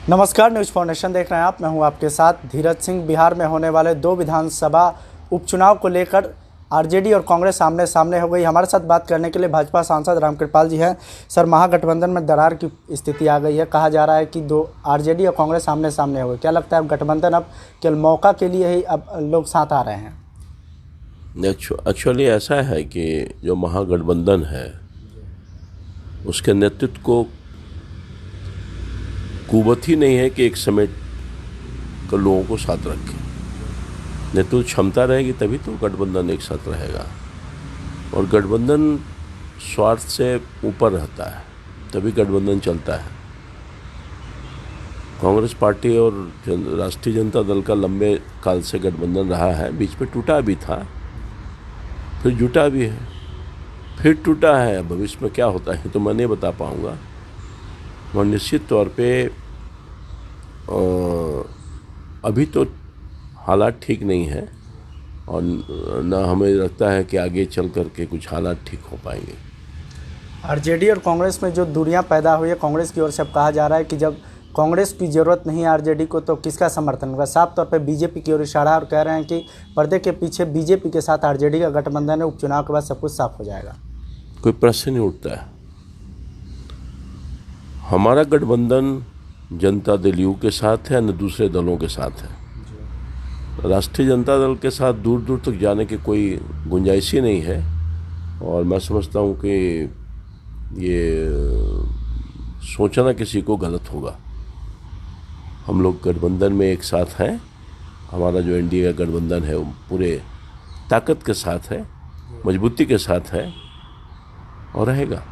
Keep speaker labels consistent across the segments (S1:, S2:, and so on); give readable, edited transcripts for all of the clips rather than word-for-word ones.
S1: नमस्कार, news foundation देख रहे हैं आप। मैं हूं आपके साथ धीरज सिंह। बिहार में होने वाले 2 विधानसभा उपचुनाव को लेकर आरजेडी और कांग्रेस आमने सामने हो गई। हमारे साथ बात करने के लिए भाजपा सांसद रामकृपाल जी हैं। सर, महागठबंधन में दरार की स्थिति आ गई है। कहा जा रहा है कि आरजेडी और कांग्रेस आमने सामने हो गई। क्या लगता है, अब गठबंधन अब केवल मौका के लिए ही अब लोग साथ आ रहे हैं?
S2: एक्चुअली ऐसा है कि जो महागठबंधन है उसके नेतृत्व को कुवत ही नहीं है कि एक समेट कर लोगों को साथ रखे। नेतृत्व क्षमता रहेगी तभी तो गठबंधन एक साथ रहेगा, और गठबंधन स्वार्थ से ऊपर रहता है तभी गठबंधन चलता है। कांग्रेस पार्टी और राष्ट्रीय जनता दल का लंबे काल से गठबंधन रहा है। बीच में टूटा भी था, फिर जुटा भी है, फिर टूटा है। भविष्य में क्या होता है तो मैं नहीं बता पाऊँगा, और निश्चित तौर पे अभी तो हालात ठीक नहीं है, और न हमें लगता है कि आगे चल कर के कुछ हालात ठीक हो पाएंगे।
S1: आरजेडी और कांग्रेस में जो दूरियां पैदा हुई है, कांग्रेस की ओर से अब कहा जा रहा है कि जब कांग्रेस की ज़रूरत नहीं है आरजेडी को तो किसका समर्थन होगा? साफ तौर पे बीजेपी की ओर इशारा, और कह रहे हैं कि पर्दे के पीछे बीजेपी के साथ आरजेडी का गठबंधन है, उपचुनाव के बाद सब कुछ साफ हो जाएगा।
S2: कोई प्रश्न नहीं उठता है। हमारा गठबंधन जनता दल यू के साथ है, न दूसरे दलों के साथ है। राष्ट्रीय जनता दल के साथ दूर दूर तक जाने की कोई गुंजाइश ही नहीं है, और मैं समझता हूँ कि ये सोचना किसी को गलत होगा। हम लोग गठबंधन में एक साथ हैं। हमारा जो एनडीए का गठबंधन है वो पूरे ताकत के साथ है, मजबूती के साथ है और रहेगा।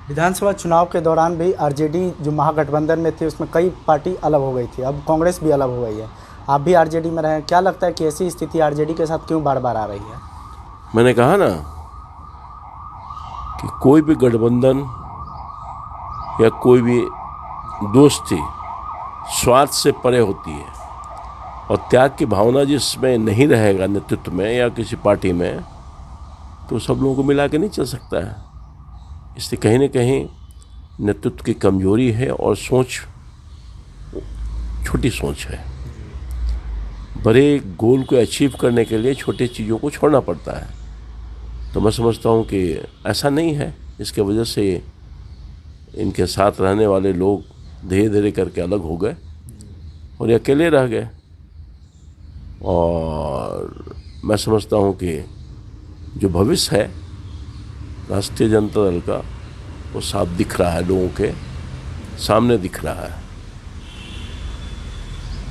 S1: विधानसभा चुनाव के दौरान भी आरजेडी जो महागठबंधन में थी उसमें कई पार्टी अलग हो गई थी, अब कांग्रेस भी अलग हो गई है। आप भी आरजेडी में रहे, क्या लगता है कि ऐसी स्थिति आरजेडी के साथ क्यों बार बार आ रही है?
S2: मैंने कहा ना कि कोई भी गठबंधन या कोई भी दोस्ती स्वार्थ से परे होती है, और त्याग की भावना जिसमें नहीं रहेगा नेतृत्व में या किसी पार्टी में, तो सब लोगों को मिला के नहीं चल सकता है। इसलिए कहीं ना कहीं नेतृत्व की कमजोरी है, और सोच छोटी सोच है। बड़े गोल को अचीव करने के लिए छोटी चीज़ों को छोड़ना पड़ता है। तो मैं समझता हूँ कि ऐसा नहीं है। इसके वजह से इनके साथ रहने वाले लोग धीरे धीरे करके अलग हो गए और ये अकेले रह गए, और मैं समझता हूँ कि जो भविष्य है राष्ट्रीय जनता दल का वो साफ दिख रहा है, लोगों के सामने दिख रहा है।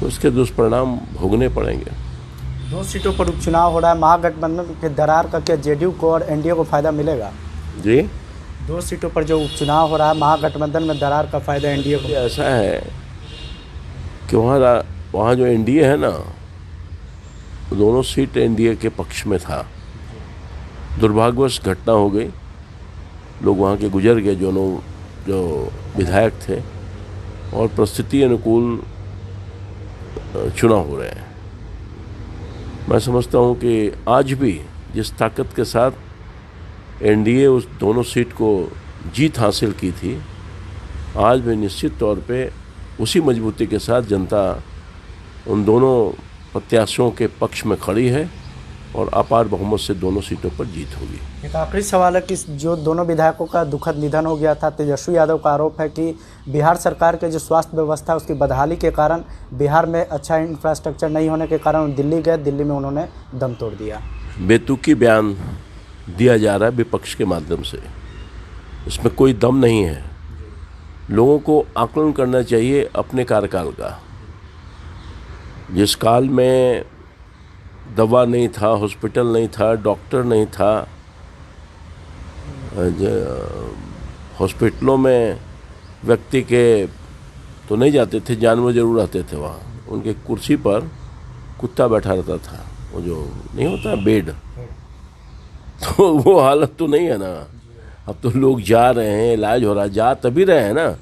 S2: तो उसके दुष्परिणाम भोगने पड़ेंगे।
S1: 2 सीटों पर उपचुनाव हो रहा है। महागठबंधन के दरार का क्या जेडीयू को और एनडीए को फायदा मिलेगा?
S2: जी,
S1: 2 सीटों पर जो उपचुनाव हो रहा है, महागठबंधन में दरार का फायदा एनडीए को?
S2: ऐसा है कि वहाँ जो एनडीए है ना, दोनों सीट एनडीए के पक्ष में था। दुर्भाग्यवश घटना हो गई, लोग वहाँ के गुजर गए जो विधायक थे, और परिस्थिति अनुकूल चुनाव हो रहे हैं। मैं समझता हूँ कि आज भी जिस ताकत के साथ एनडीए उस दोनों सीट को जीत हासिल की थी, आज भी निश्चित तौर पे उसी मजबूती के साथ जनता उन दोनों प्रत्याशियों के पक्ष में खड़ी है, और अपार बहुमत से दोनों सीटों पर जीत होगी।
S1: एक आखिरी सवाल है कि जो दोनों विधायकों का दुखद निधन हो गया था, तेजस्वी यादव का आरोप है कि बिहार सरकार के जो स्वास्थ्य व्यवस्था उसकी बदहाली के कारण, बिहार में अच्छा इंफ्रास्ट्रक्चर नहीं होने के कारण दिल्ली गए, दिल्ली में उन्होंने दम तोड़ दिया।
S2: बेतुकी बयान दिया जा रहा है विपक्ष के माध्यम से, इसमें कोई दम नहीं है। लोगों को आकलन करना चाहिए अपने कार्यकाल का। जिस काल में दवा नहीं था, हॉस्पिटल नहीं था, डॉक्टर नहीं था, हॉस्पिटलों में व्यक्ति के तो नहीं जाते थे, जानवर जरूर आते थे वहाँ। उनके कुर्सी पर कुत्ता बैठा रहता था, वो जो नहीं होता बेड, तो वो हालत तो नहीं है ना। अब तो लोग जा रहे हैं, इलाज हो रहा है, जा तभी रहे हैं ना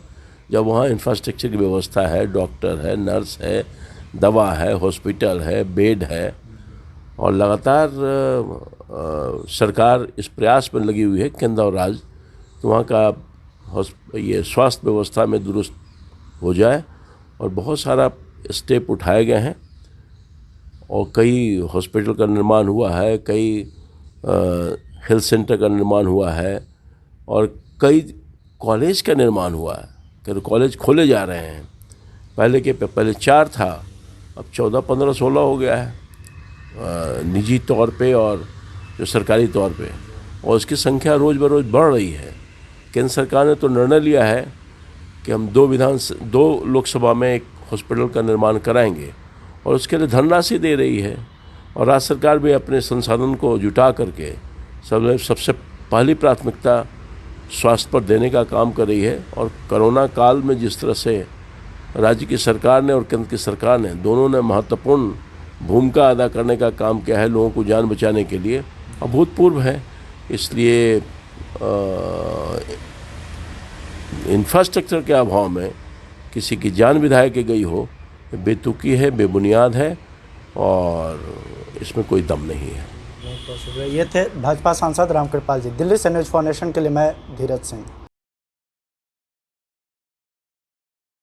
S2: जब वहाँ इंफ्रास्ट्रक्चर की व्यवस्था है, डॉक्टर है, नर्स है, दवा है, हॉस्पिटल है, बेड है। और लगातार सरकार इस प्रयास में लगी हुई है, केंद्र और राज्य, तो वहाँ का ये स्वास्थ्य व्यवस्था में दुरुस्त हो जाए और बहुत सारा स्टेप उठाए गए हैं और कई हॉस्पिटल का निर्माण हुआ है, कई हेल्थ सेंटर का निर्माण हुआ है और कई कॉलेज का निर्माण हुआ है। कई कॉलेज खोले जा रहे हैं। पहले 4 था, अब 14, 15, 16 हो गया है निजी तौर पे और जो सरकारी तौर पे, और उसकी संख्या रोज़ बरोज़ बढ़ रही है। केंद्र सरकार ने तो निर्णय लिया है कि हम 2 लोकसभा में एक हॉस्पिटल का निर्माण कराएंगे और उसके लिए धनराशि दे रही है। और राज्य सरकार भी अपने संसाधन को जुटा करके सबसे पहली प्राथमिकता स्वास्थ्य पर देने का काम कर रही है। और कोरोना काल में जिस तरह से राज्य की सरकार ने और केंद्र की सरकार ने दोनों ने महत्वपूर्ण भूमिका अदा करने का काम किया है लोगों को जान बचाने के लिए, अभूतपूर्व है। इसलिए इंफ्रास्ट्रक्चर के अभाव में किसी की जान भी के गई हो, बेतुकी है, बेबुनियाद है और इसमें कोई दम नहीं है।
S1: ये थे भाजपा सांसद रामकृपाल जी। दिल्ली से न्यूज़ फॉर नेशन के लिए मैं धीरज सिंह।